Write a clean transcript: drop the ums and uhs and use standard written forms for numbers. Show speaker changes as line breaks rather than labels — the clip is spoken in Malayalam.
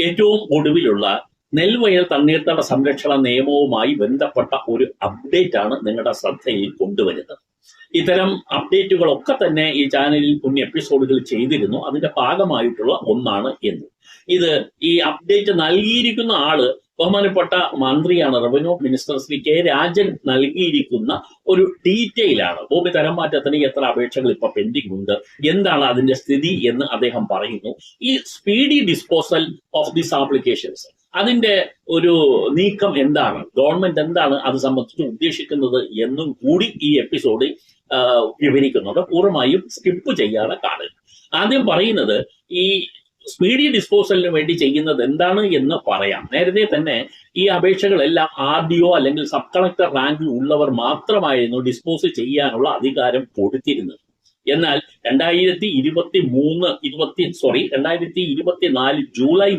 ഏറ്റവും ഒടുവിലുള്ള നെൽവയൽ തണ്ണീർത്തട സംരക്ഷണ നിയമവുമായി ബന്ധപ്പെട്ട ഒരു അപ്ഡേറ്റ് ആണ് നിങ്ങളുടെ ശ്രദ്ധയിൽ കൊണ്ടുവരുന്നത്. ഇത്തരം അപ്ഡേറ്റുകളൊക്കെ തന്നെ ഈ ചാനലിൽ മുൻ എപ്പിസോഡുകൾ ചെയ്തിരുന്നു. അതിന്റെ ഭാഗമായിട്ടുള്ള ഒന്നാണ് എന്ന്. ഈ അപ്ഡേറ്റ് നൽകിയിരിക്കുന്ന ആള് ബഹുമാനപ്പെട്ട മന്ത്രിയാണ്, revenue minister Shri K Rajan നൽകിയിരിക്കുന്ന ഒരു ഡീറ്റെയിൽ ആണ്. ഭൂമി തരം മാറ്റത്തിന് എത്ര അപേക്ഷകൾ ഇപ്പൊ പെൻഡിംഗ് ഉണ്ട്, എന്താണ് അതിന്റെ സ്ഥിതി എന്ന് അദ്ദേഹം പറയുന്നു. ഈ speedy disposal of this applications, അതിന്റെ ഒരു നീക്കം എന്താണ്, ഗവൺമെന്റ് എന്താണ് അത് സംബന്ധിച്ച് ഉദ്ദേശിക്കുന്നത് എന്നും കൂടി ഈ എപ്പിസോഡിൽ വിവരിക്കുന്നുണ്ട്. പൂർണ്ണമായും സ്കിപ്പ് ചെയ്യാതെ കാണുക. ആദ്യം പറയുന്നത്, ഈ സ്പീഡി ഡിസ്പോസലിന് വേണ്ടി ചെയ്യുന്നത് എന്താണ് എന്ന് പറയാം. നേരത്തെ തന്നെ ഈ അപേക്ഷകളെല്ലാം RDO അല്ലെങ്കിൽ സബ് കളക്ടർ റാങ്കിൽ ഉള്ളവർ മാത്രമായിരുന്നു ഡിസ്പോസ് ചെയ്യാനുള്ള അധികാരം കൊടുത്തിരുന്നത്. എന്നാൽ 2024 ജൂലൈ